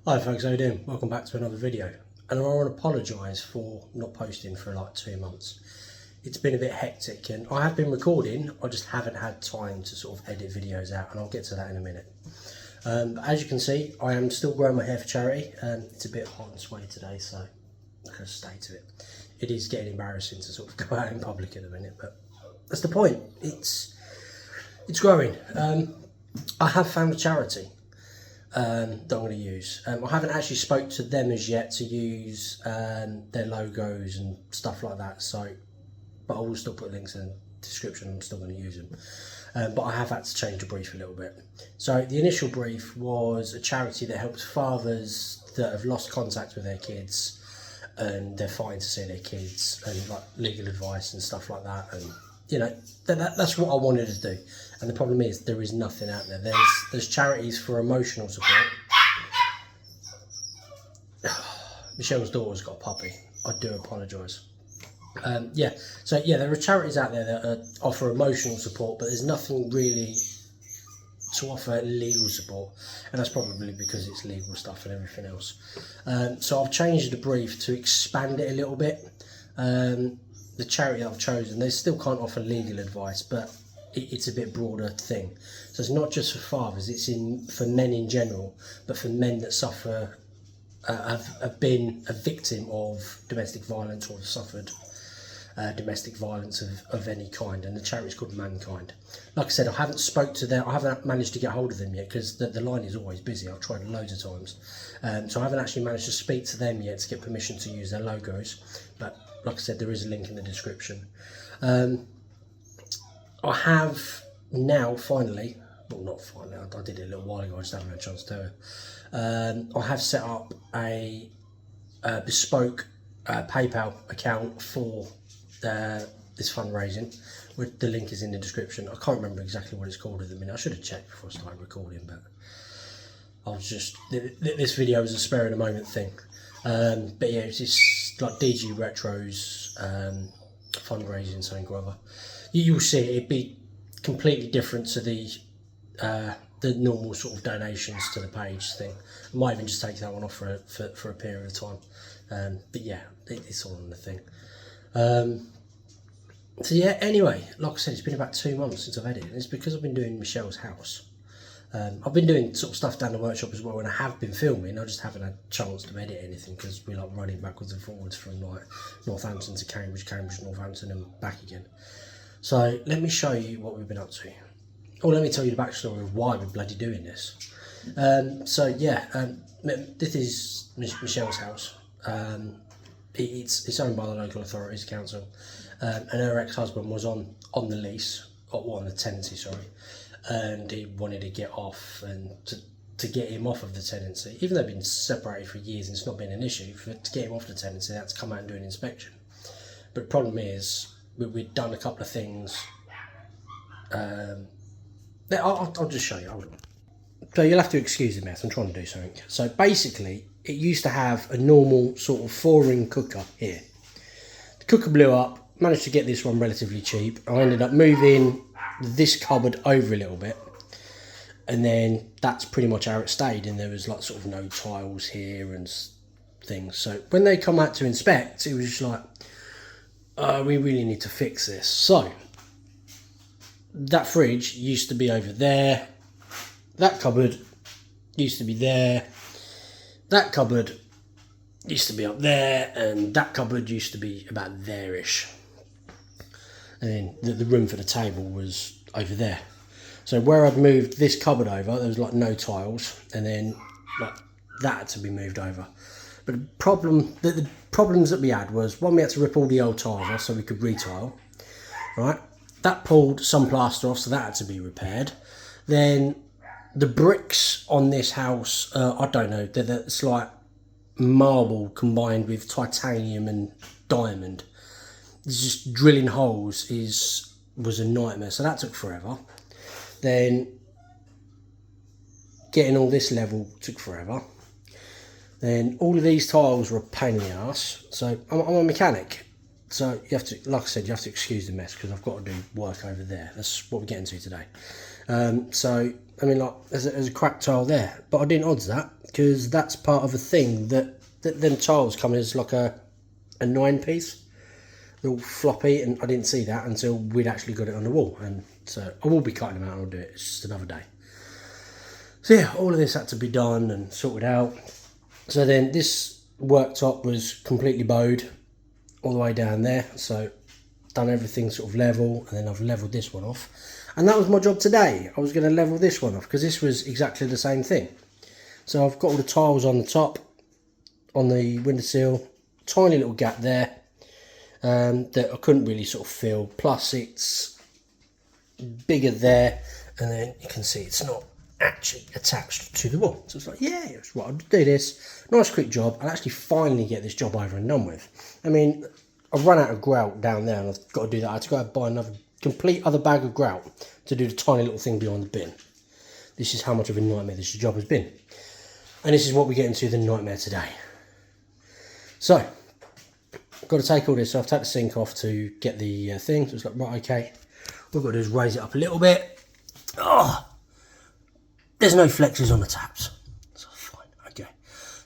Hi folks, how you doing? Welcome back to another video. And I want to apologise for not posting for like 2 months. It's been a bit hectic and I have been recording, I just haven't had time to sort of edit videos out, and I'll get to that in a minute. But as you can see, I am still growing my hair for charity. It's a bit hot and sweaty today, so I'm going to stay to it. It is getting embarrassing to sort of go out in public at the minute, but that's the point. It's growing. I have found a charity that I'm going to use. I haven't actually spoke to them as yet to use their logos and stuff like that, so but I will still put links in the description. I'm still going to use them, but I have had to change the brief a little bit. So the initial brief was a charity that helps fathers that have lost contact with their kids and they're fighting to see their kids, and like legal advice and stuff like that. And you know, that's what I wanted to do. And the problem is there is nothing out there. There's charities for emotional support. Michelle's daughter's got a puppy. I do apologise. So there are charities out there that offer emotional support, but there's nothing really to offer legal support, and that's probably because it's legal stuff and everything else. So I've changed the brief to expand it a little bit. The charity I've chosen, they still can't offer legal advice, but it's a bit broader thing. So it's not just for fathers, it's for men in general, but for men that suffer, have been a victim of domestic violence or have suffered domestic violence of any kind, and the charity's called Mankind. Like I said, I haven't spoke to them, I haven't managed to get hold of them yet because the line is always busy. I've tried loads of times, so I haven't actually managed to speak to them yet to get permission to use their logos, but like I said, there is a link in the description. I have now finally, well not finally, I did it a little while ago, I just haven't had a chance to do it. I have set up a bespoke PayPal account for this fundraising. The link is in the description. I can't remember exactly what it's called at the minute. I should have checked before I started recording, but I was just, this video was a spare in a moment thing. But yeah, it's just like DG Retro's fundraising something or other. You'll see it'd be completely different to the normal sort of donations to the page thing. I might even just take that one off for a period of time. But yeah, it's all on the thing. So yeah, anyway, like I said, it's been about 2 months since I've edited. It's because I've been doing Michelle's house. I've been doing sort of stuff down the workshop as well, and I have been filming. I just haven't had a chance to edit anything because we're like running backwards and forwards from like Northampton to Cambridge, Northampton and back again. So let me show you what we've been up to. Or let me tell you the backstory of why we're bloody doing this. This is Michelle's house. It's owned by the local authorities, council, and her ex-husband was on the lease, or on the tenancy, sorry, and he wanted to get off, and to get him off of the tenancy, even though they've been separated for years and it's not been an issue, to get him off the tenancy, they had to come out and do an inspection. But the problem is, we've done a couple of things. I'll just show you, hold on. So you'll have to excuse the mess, I'm trying to do something. So basically, it used to have a normal sort of 4-ring cooker here. The cooker blew up, managed to get this one relatively cheap. I ended up moving this cupboard over a little bit, and then that's pretty much how it stayed, and there was like sort of no tiles here and things. So when they come out to inspect, it was just like, we really need to fix this. So that fridge used to be over there, that cupboard used to be there, that cupboard used to be up there, and that cupboard used to be about there-ish. And then the room for the table was over there. So where I'd moved this cupboard over, there was like no tiles, and then like that had to be moved over. But the problems that we had was, one, we had to rip all the old tiles off so we could retile, right? That pulled some plaster off, so that had to be repaired. Then the bricks on this house, I don't know, it's like marble combined with titanium and diamond. It's just drilling holes was a nightmare, so that took forever. Then getting all this level took forever. Then all of these tiles were a pain in the ass. So I'm a mechanic, So you have to, like I said, you have to excuse the mess because I've got to do work over there. That's what we're getting to today. So I mean, like there's a cracked tile there, but I didn't odds that because that's part of a thing that them tiles come as like a 9-piece, they're all floppy, and I didn't see that until we'd actually got it on the wall. And so I will be cutting them out and I'll do it. It's just another day. So yeah, all of this had to be done and sorted out. So then this worktop was completely bowed all the way down there, so done everything sort of level, and then I've leveled this one off, and that was my job today. I was going to level this one off because this was exactly the same thing. So I've got all the tiles on the top, on the windowsill, tiny little gap there that I couldn't really sort of fill, plus it's bigger there, and then you can see it's not actually attached to the wall. So it's like, yeah, it's right, I'll do this. Nice quick job. I'll actually finally get this job over and done with. I mean, I've run out of grout down there and I've got to do that. I had to go out and buy another complete other bag of grout to do the tiny little thing behind the bin. This is how much of a nightmare this job has been. And this is what we get into the nightmare today. So, I've got to take all this off, take the sink off to get the thing. So it's like, right, okay. What we've got to do is raise it up a little bit. Oh! There's no flexes on the taps, so fine, okay.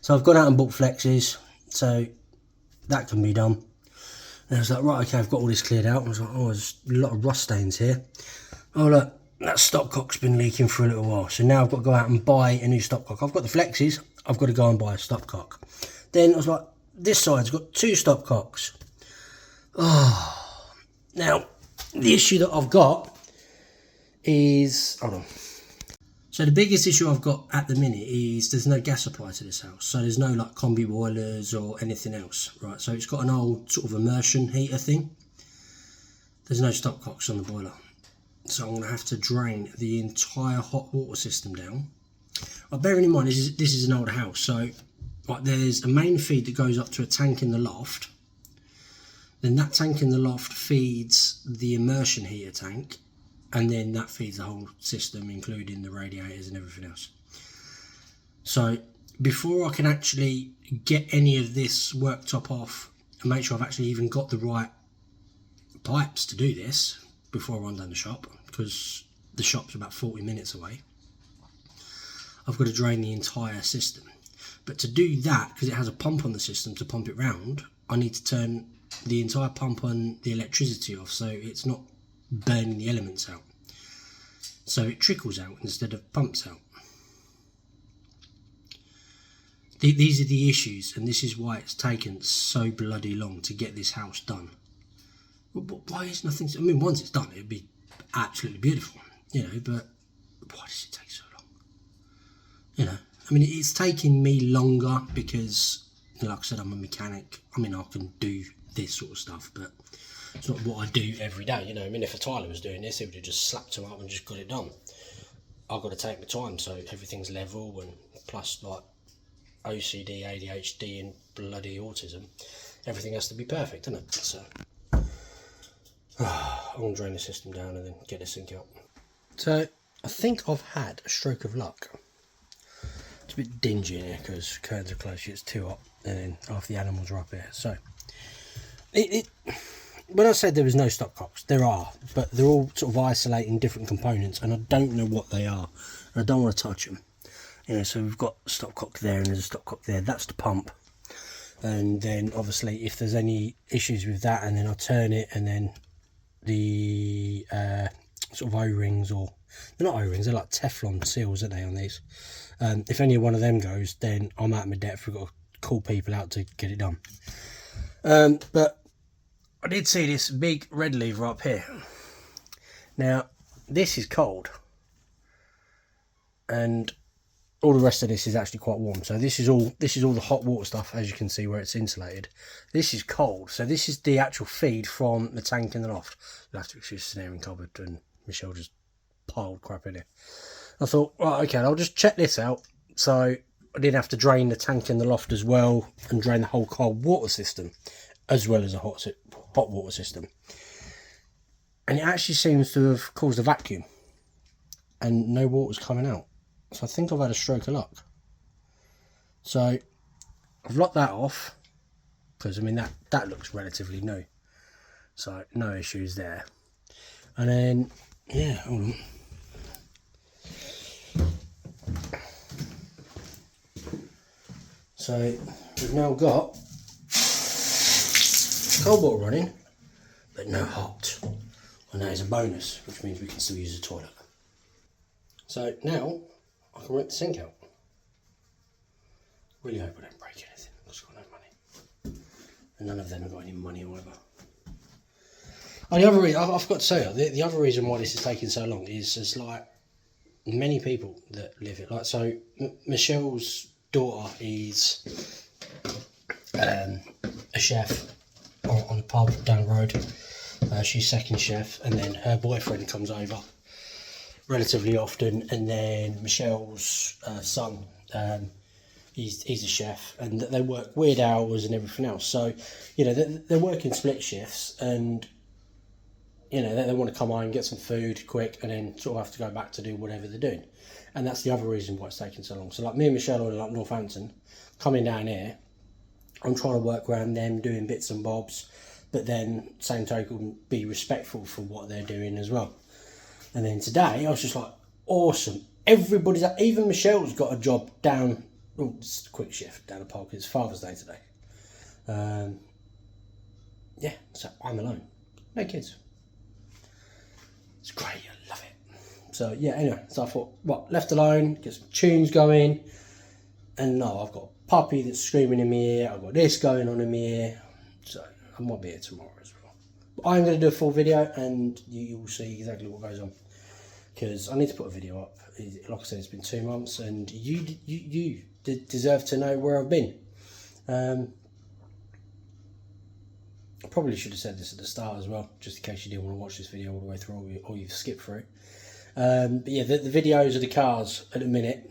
So I've gone out and bought flexes, so that can be done. And I was like, right, okay, I've got all this cleared out. I was like, oh, there's a lot of rust stains here. Oh, look, that stopcock's been leaking for a little while. So now I've got to go out and buy a new stopcock. I've got the flexes, I've got to go and buy a stopcock. Then I was like, this side's got 2 stopcocks. Oh, now, the issue that I've got is, hold on. So the biggest issue I've got at the minute is there's no gas supply to this house. So there's no like combi boilers or anything else, right? So it's got an old sort of immersion heater thing. There's no stopcocks on the boiler. So I'm going to have to drain the entire hot water system down. Well, bearing in mind this is an older house. So like, there's a main feed that goes up to a tank in the loft. Then that tank in the loft feeds the immersion heater tank. And then that feeds the whole system, including the radiators and everything else. So before I can actually get any of this worktop off and make sure I've actually even got the right pipes to do this before I run down the shop, because the shop's about 40 minutes away, I've got to drain the entire system. But to do that, because it has a pump on the system to pump it round, I need to turn the entire pump on the electricity off so it's not burning the elements out, so it trickles out instead of pumps out. These are the issues, and this is why it's taken so bloody long to get this house done. But why is nothing? I mean, once it's done, it'd be absolutely beautiful, you know. But why does it take so long? You know, I mean, it's taking me longer because, like I said, I'm a mechanic. I mean, I can do this sort of stuff, but it's not what I do every day, you know. I mean, if a Tyler was doing this, he would have just slapped him up and just got it done. I've got to take my time, so everything's level, and plus, like, OCD, ADHD, and bloody autism, everything has to be perfect, doesn't it? So, I'm going to drain the system down and then get the sink out. So, I think I've had a stroke of luck. It's a bit dingy in here because curtains are closed, it's too hot, and then half the animals are up here. So, when I said there was no stopcocks, there are, but they're all sort of isolating different components, and I don't know what they are, and I don't want to touch them. You know, so we've got a stopcock there, and there's a stopcock there. That's the pump, and then obviously if there's any issues with that, and then I turn it, and then the sort of O-rings, or they're not O-rings, they're like Teflon seals, aren't they, on these? If any one of them goes, then I'm out of my depth. We've got to call people out to get it done. But I did see this big red lever up here. Now, this is cold, and all the rest of this is actually quite warm. So this is all the hot water stuff, as you can see where it's insulated. This is cold, so this is the actual feed from the tank in the loft. You'll have to excuse the snaring cupboard, and Michelle just piled crap in it. I thought, right, okay, I'll just check this out. So I didn't have to drain the tank in the loft as well, and drain the whole cold water system, as well as a hot water system. And it actually seems to have caused a vacuum, and no water's coming out. So I think I've had a stroke of luck. So I've locked that off, because I mean that looks relatively new. So no issues there. And then, yeah, hold on. So we've now got cold water running, but no hot. And that is a bonus, which means we can still use the toilet. So now I can rip the sink out. Really hope I don't break anything, because I've got no money. And none of them have got any money or whatever. Oh, the other reason, I forgot to say, the other reason why this is taking so long is there's like many people that live it. Like, so Michelle's daughter is a chef on a pub down the road. She's second chef, and then her boyfriend comes over relatively often, and then Michelle's son, he's a chef, and they work weird hours and everything else. So, you know, they're working split shifts, and you know, they want to come home, get some food quick, and then sort of have to go back to do whatever they're doing. And that's the other reason why it's taking so long. So like me and Michelle are like Northampton, coming down here, I'm trying to work around them, doing bits and bobs, but then same token, be respectful for what they're doing as well. And then today I was just like, awesome. Everybody's, even Michelle's got a job down, oh, it's a quick shift down the park. It's Father's Day today. Yeah, so I'm alone, no kids. It's great, I love it. So yeah, anyway, so I thought, what, left alone, get some tunes going, and no, I've got a puppy that's screaming in my ear, I've got this going on in my ear, so I might be here tomorrow as well. But I'm going to do a full video, and you will see exactly what goes on, because I need to put a video up. Like I said, it's been 2 months, and you deserve to know where I've been. I probably should have said this at the start as well, just in case you didn't want to watch this video all the way through, or you've skipped through. But yeah, the videos of the cars at the minute.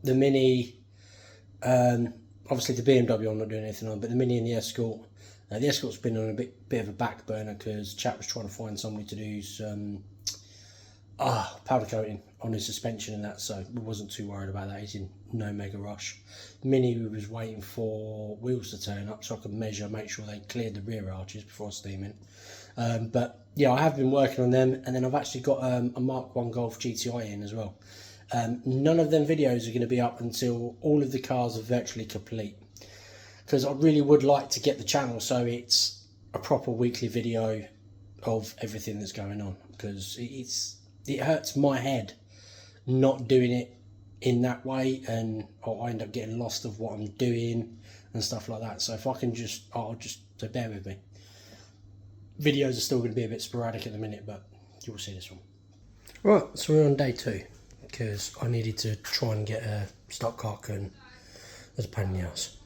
The Mini, obviously the BMW I'm not doing anything on, but the Mini and the Escort. The Escort's been on a bit of a back burner because chap was trying to find somebody to do some powder coating on his suspension and that, so we wasn't too worried about that. He's in no mega rush. Mini, we was waiting for wheels to turn up so I could measure, make sure they cleared the rear arches before steaming. But yeah, I have been working on them, and then I've actually got a Mark 1 Golf GTI in as well. None of them videos are going to be up until all of the cars are virtually complete, because I really would like to get the channel so it's a proper weekly video of everything that's going on, because it hurts my head not doing it in that way, and I end up getting lost of what I'm doing and stuff like that. So if I can just, so bear with me. Videos are still going to be a bit sporadic at the minute, but you will see this one. Right, so we're on day 2, because I needed to try and get a stock cock, and there's a pain in the ass.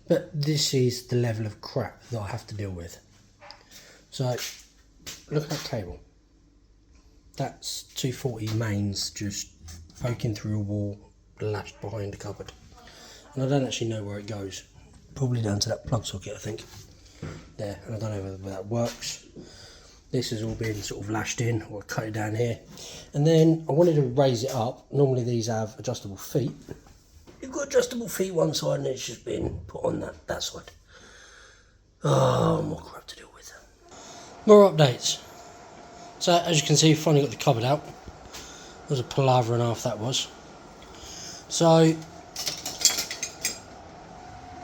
But this is the level of crap that I have to deal with. So look at that cable. That's 240 mains just poking through a wall, lashed behind a cupboard. And I don't actually know where it goes. Probably down to that plug socket, I think. There, and I don't know whether that works. This has all been sort of lashed in, or cut it down here. And then I wanted to raise it up. Normally these have adjustable feet. You've got adjustable feet one side, and it's just been put on that side. Oh, more crap to deal with. More updates. So as you can see, finally got the cupboard out. There was a palaver and a half that was. So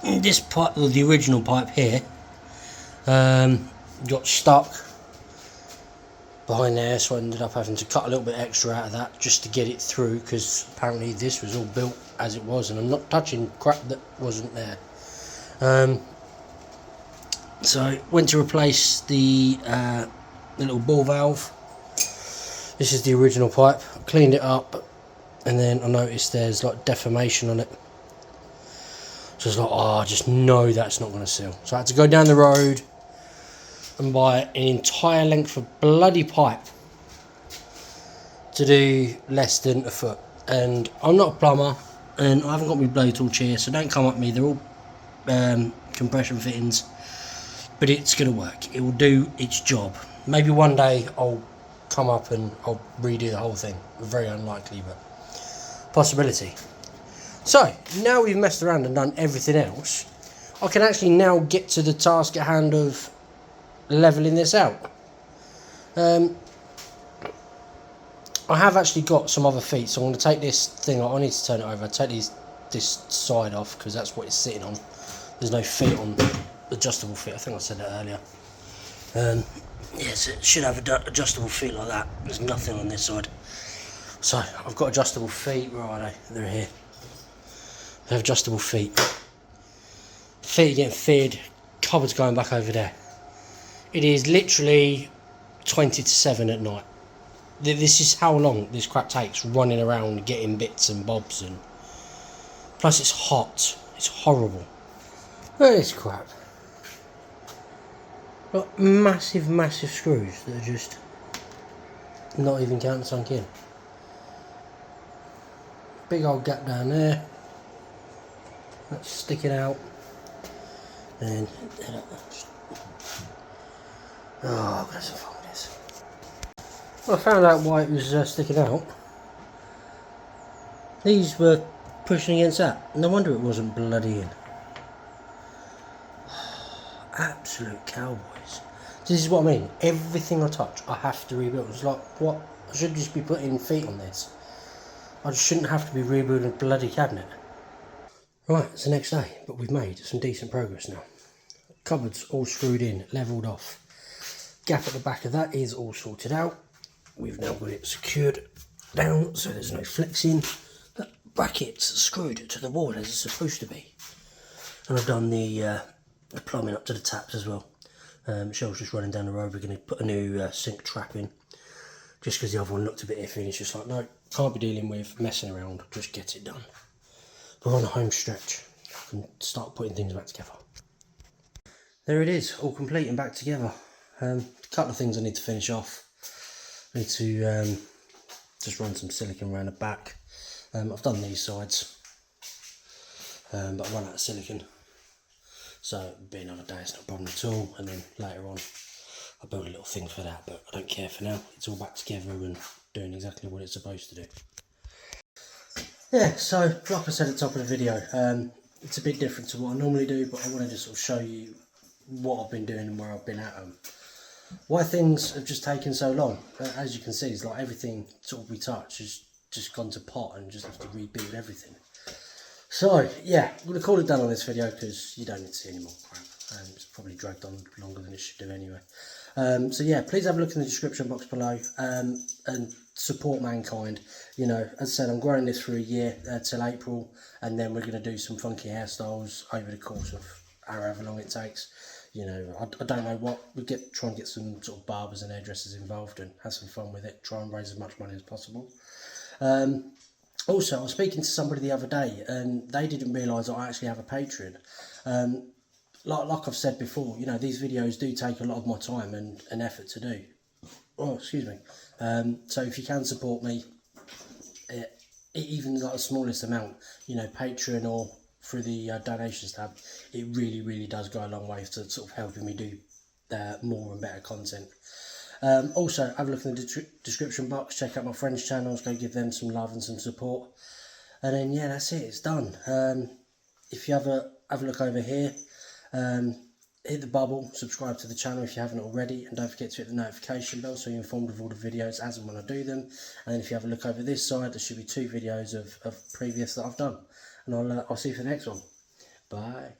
this pipe, the original pipe here, got stuck behind there, so I ended up having to cut a little bit extra out of that just to get it through, because apparently this was all built as it was, and I'm not touching crap that wasn't there. So went to replace the little ball valve. This is the original pipe. I cleaned it up, and then I noticed there's like deformation on it. So it's like, oh, I just know that's not going to seal. So I had to go down the road and buy an entire length of bloody pipe to do less than a foot. And I'm not a plumber, and I haven't got my bloody torch here, so don't come at me. They're all compression fittings, but it's going to work. It will do its job. Maybe one day I'll come up and I'll redo the whole thing. Very unlikely, but possibility. So now we've messed around and done everything else, I can actually now get to the task at hand of leveling this out. I have actually got some other feet, so I'm going to take this thing off. I need to turn it over. Take this side off because that's what it's sitting on. There's no feet on adjustable feet. I think I said that earlier. Yes, it should have adjustable feet like that. There's nothing on this side. So I've got adjustable feet. Where are they? They're here. They have adjustable feet. Feet are getting fitted. Cupboard's going back over there. It is literally 20 to 7 at night. This is how long this crap takes, running around getting bits and bobs, and plus it's hot. It's horrible. Look at this crap. Got massive screws that are just not even countersunk in. Big old gap down there. That's sticking out. And oh, I've got some fun with this. Well, I found out why it was sticking out. These were pushing against that. No wonder it wasn't bloody in. Absolute cowboys. This is what I mean. Everything I touch, I have to rebuild. It's like, what? I should just be putting feet on this. I just shouldn't have to be rebuilding a bloody cabinet. Right, it's the next day, but we've made some decent progress now. Cupboards all screwed in, levelled off. Gap at the back of that is all sorted out. We've now got it secured down so there's no flexing. The bracket's screwed to the wall as it's supposed to be. And I've done the plumbing up to the taps as well. Michelle's just running down the road. We're going to put a new sink trap in. Just because the other one looked a bit iffy, and it's just like, no, can't be dealing with messing around, just get it done. We're on a home stretch. I can start putting things back together. There it is, all complete and back together. A couple of things I need to finish off. I need to just run some silicone around the back. I've done these sides, but I run out of silicone. So it'll be another day, it's not a problem at all. And then later on, I'll build a little thing for that, but I don't care for now. It's all back together and doing exactly what it's supposed to do. Yeah, so like I said at the top of the video, it's a bit different to what I normally do, but I wanted to sort of show you what I've been doing and where I've been at them. Why things have just taken so long. As you can see, it's like everything sort of we touch has just gone to pot and just have to rebuild everything. So yeah, I'm going to call it done on this video because you don't need to see any more crap. It's probably dragged on longer than it should do anyway. So yeah, please have a look in the description box below and support Mankind. You know, as I said, I'm growing this for a year till April, and then we're going to do some funky hairstyles over the course of however long it takes. You know, I don't know what, we try and get some sort of barbers and hairdressers involved and have some fun with it, try and raise as much money as possible. Also, I was speaking to somebody the other day and they didn't realise I actually have a Patreon. Like I've said before, you know, these videos do take a lot of my time and effort to do. Oh, excuse me. So if you can support me, even like the smallest amount, you know, Patreon or through the donations tab, it really does go a long way to sort of helping me do more and better content. Also, have a look in the description box, check out my friends' channels, go give them some love and some support. And then, yeah, that's it, it's done. If you have a look over here, hit the bubble, subscribe to the channel if you haven't already, and don't forget to hit the notification bell so you're informed of all the videos as and when I do them. And then if you have a look over this side, there should be 2 videos of previous that I've done. And I'll see you for the next one. Bye.